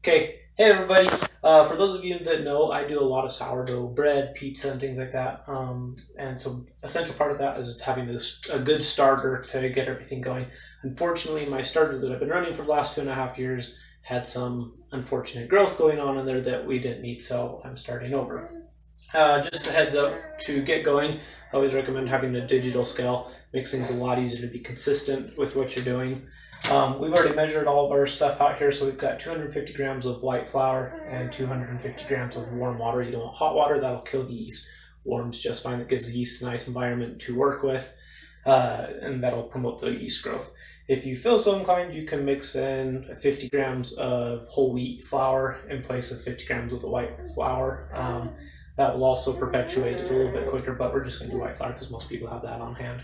Okay, hey everybody. For those of you that know, I do a lot of sourdough bread, pizza, and things like that. And so, essential part of that is having a good starter to get everything going. Unfortunately, my starter that I've been running for the last 2.5 years had some unfortunate growth going on in there that we didn't need, so I'm starting over. Just a heads up to get going. I always recommend having a digital scale. Makes things a lot easier to be consistent with what you're doing. We've already measured all of our stuff out here, so we've got 250 grams of white flour and 250 grams of warm water. You don't want hot water, that'll kill the yeast. Warm's just fine, it gives the yeast a nice environment to work with, and that'll promote the yeast growth. If you feel so inclined, you can mix in 50 grams of whole wheat flour in place of 50 grams of the white flour. That will also perpetuate it a little bit quicker, but we're just going to do white flour because most people have that on hand.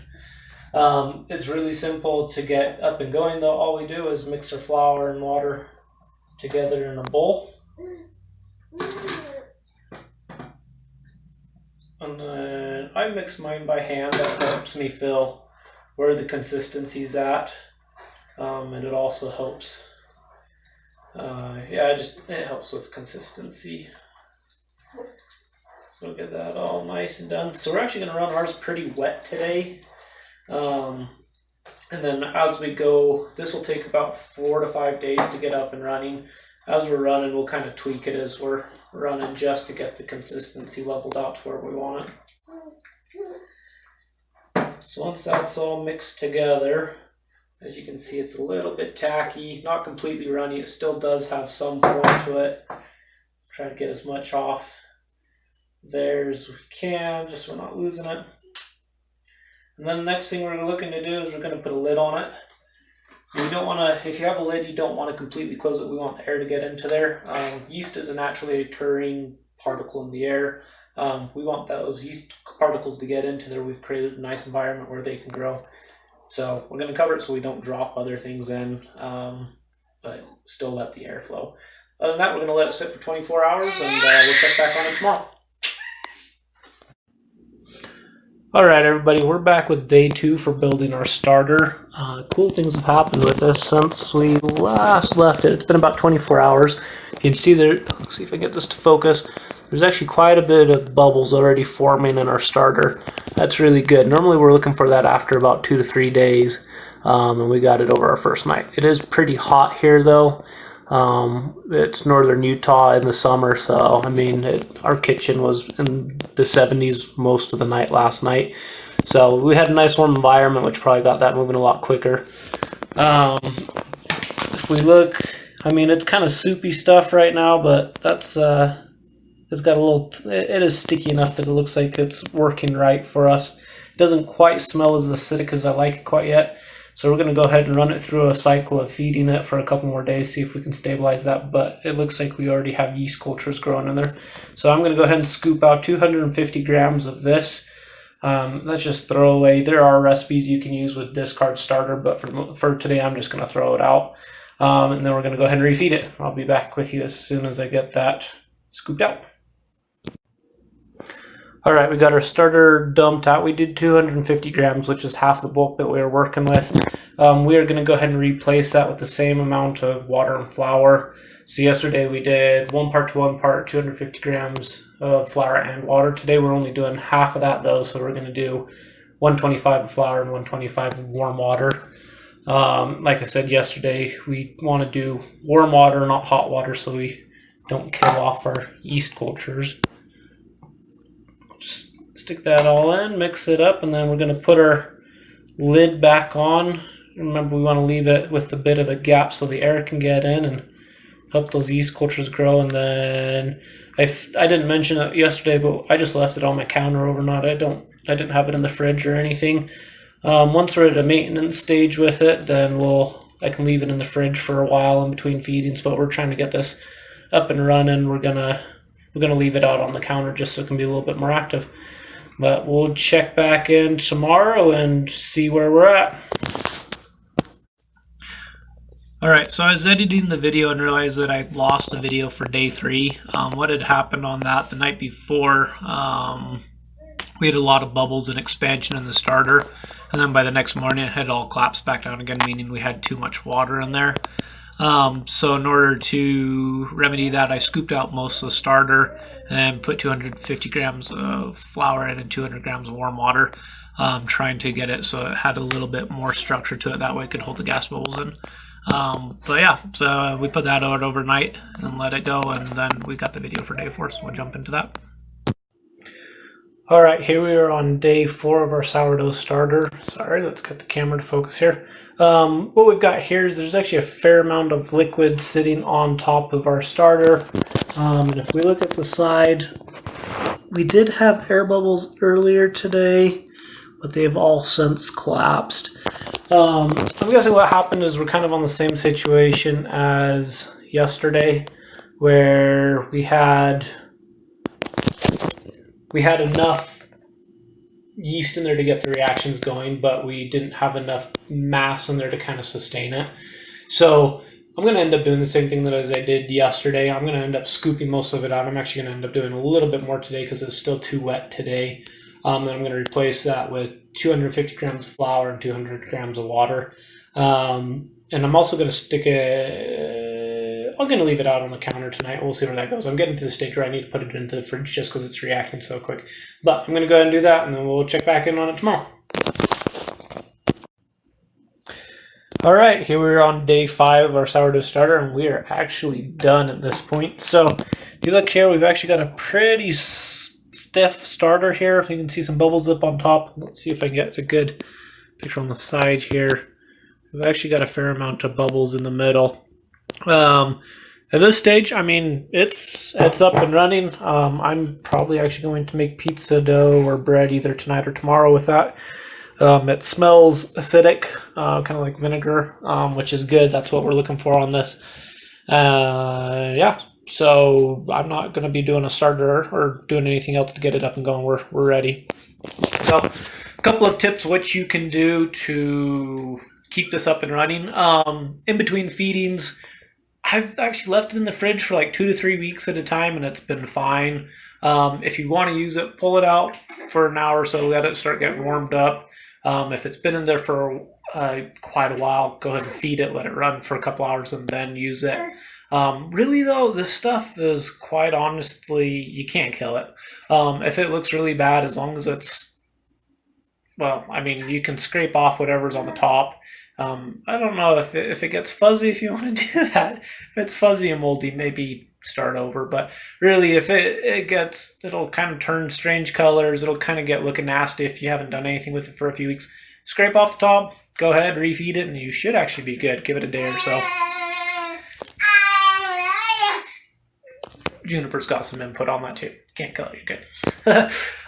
It's really simple to get up and going though. All we do is mix our flour and water together in a bowl. And then I mix mine by hand. That helps me feel where the consistency's at. And it also helps, it helps with consistency. So we'll get that all nice and done. So we're actually going to run ours pretty wet today. And then as we go, this will take about 4 to 5 days to get up and running. As we're running, we'll kind of tweak it as we're running just to get the consistency leveled out to where we want it. So once that's all mixed together, as you can see, it's a little bit tacky, not completely runny. It still does have some form to it. Try to get as much off there as we can, just so we're not losing it. And then the next thing we're looking to do is we're going to put a lid on it. You don't want to, if you have a lid, you don't want to completely close it. We want the air to get into there. Yeast is a naturally occurring particle in the air. We want those yeast particles to get into there. We've created a nice environment where they can grow. So we're going to cover it so we don't drop other things in, but still let the air flow. Other than that, we're going to let it sit for 24 hours and we'll check back on it tomorrow. Alright everybody, we're back with day 2 for building our starter. Cool things have happened with this since we last left it. It's been about 24 hours. You can see there, let's see if I can get this to focus. There's actually quite a bit of bubbles already forming in our starter. That's really good. Normally we're looking for that after about 2 to 3 days, and we got it over our first night. It is pretty hot here though. It's northern Utah in the summer, so I mean our kitchen was in the 70s most of the night last night, so we had a nice warm environment, which probably got that moving a lot quicker. If we look, I mean it's kind of soupy stuff right now, but that's it's got a little, it is sticky enough that it looks like it's working right for us. It doesn't quite smell as acidic as I like it quite yet. So we're going to go ahead and run it through a cycle of feeding it for a couple more days, see if we can stabilize that, but it looks like we already have yeast cultures growing in there. So I'm going to go ahead and scoop out 250 grams of this. That's just throwaway. There are recipes you can use with discard starter, but for today I'm just going to throw it out. And then we're going to go ahead and refeed it. I'll be back with you as soon as I get that scooped out. Alright, we got our starter dumped out. We did 250 grams, which is half the bulk that we were working with. We are going to go ahead and replace that with the same amount of water and flour. So yesterday we did 1 part to 1 part, 250 grams of flour and water. Today we're only doing half of that though, so we're going to do 125 of flour and 125 of warm water. Like I said yesterday, we want to do warm water, not hot water, so we don't kill off our yeast cultures. Just stick that all in, mix it up, and then we're going to put our lid back on. Remember, we want to leave it with a bit of a gap so the air can get in and help those yeast cultures grow. And then I didn't mention it yesterday, but I just left it on my counter overnight. I didn't have it in the fridge or anything. Once we're at a maintenance stage with it, then I can leave it in the fridge for a while in between feedings. But we're trying to get this up and running. We're gonna leave it out on the counter just so it can be a little bit more active. But we'll check back in tomorrow and see where we're at. Alright, so I was editing the video and realized that I lost a video for day 3. What had happened on that the night before, we had a lot of bubbles and expansion in the starter, and then by the next morning it had all collapsed back down again, meaning we had too much water in there. So in order to remedy that, I scooped out most of the starter and put 250 grams of flour in and 200 grams of warm water, trying to get it so it had a little bit more structure to it. That way it could hold the gas bubbles in. But yeah, so we put that out overnight and let it go, and then we got the video for day 4, so we'll jump into that. Alright, here we are on day 4 of our sourdough starter. Sorry, let's get the camera to focus here. What we've got here is there's actually a fair amount of liquid sitting on top of our starter. And if we look at the side, we did have air bubbles earlier today, but they've all since collapsed. I'm guessing what happened is we're kind of on the same situation as yesterday, where we had enough yeast in there to get the reactions going, but we didn't have enough mass in there to kind of sustain it. So I'm going to end up doing the same thing that as I did yesterday. I'm going to end up scooping most of it out. I'm actually going to end up doing a little bit more today because it's still too wet today. And I'm going to replace that with 250 grams of flour and 200 grams of water. And I'm also going to stick I'm going to leave it out on the counter tonight. We'll see where that goes. I'm getting to the stage where I need to put it into the fridge just because it's reacting so quick. But I'm going to go ahead and do that, and then we'll check back in on it tomorrow. All right, here we're on day 5 of our sourdough starter, and we are actually done at this point. So if you look here, we've actually got a pretty stiff starter here. You can see some bubbles up on top. Let's see if I can get a good picture on the side here. We've actually got a fair amount of bubbles in the middle. At this stage, I mean, it's up and running. I'm probably actually going to make pizza dough or bread either tonight or tomorrow with that. It smells acidic, kind of like vinegar, which is good. That's what we're looking for on this. Yeah, so I'm not going to be doing a starter or doing anything else to get it up and going. We're ready. So a couple of tips what you can do to keep this up and running. In between feedings, I've actually left it in the fridge for like 2 to 3 weeks at a time, and it's been fine. If you want to use it, pull it out for an hour or so, let it start getting warmed up. If it's been in there for quite a while, go ahead and feed it, let it run for a couple hours, and then use it. Really though, this stuff is quite honestly, you can't kill it. If it looks really bad, as long as it's, well, I mean, you can scrape off whatever's on the top. I don't know if it gets fuzzy, if you want to do that. If it's fuzzy and moldy, maybe start over. But really, if it'll kind of turn strange colors. It'll kind of get looking nasty if you haven't done anything with it for a few weeks. Scrape off the top, go ahead, refeed it, and you should actually be good. Give it a day or so. Juniper's got some input on that too. Can't kill it, you're good.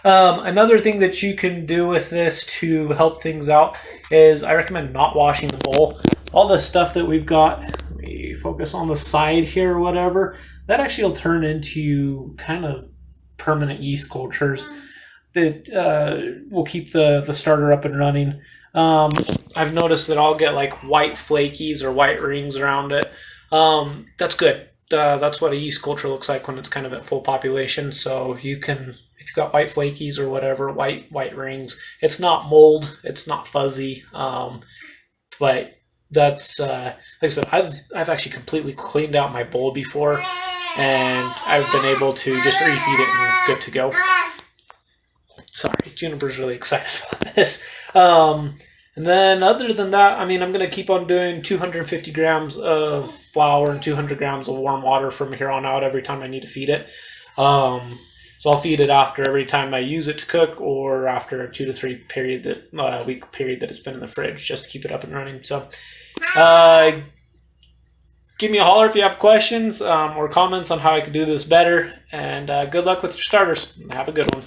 Another thing that you can do with this to help things out is I recommend not washing the bowl. All the stuff that we've got, let me focus on the side here or whatever, that actually will turn into kind of permanent yeast cultures that will keep the starter up and running. I've noticed that I'll get like white flakies or white rings around it. That's good. That's what a yeast culture looks like when it's kind of at full population. So you can, if you've got white flakies or whatever, white rings, it's not mold, it's not fuzzy, but that's like I said, I've actually completely cleaned out my bowl before, and I've been able to just refeed it and good to go. Sorry, Juniper's really excited about this. And then other than that, I mean, I'm going to keep on doing 250 grams of flour and 200 grams of warm water from here on out every time I need to feed it. So I'll feed it after every time I use it to cook, or after a 2 to 3 week period that it's been in the fridge, just to keep it up and running. So give me a holler if you have questions or comments on how I could do this better. And good luck with your starters. Have a good one.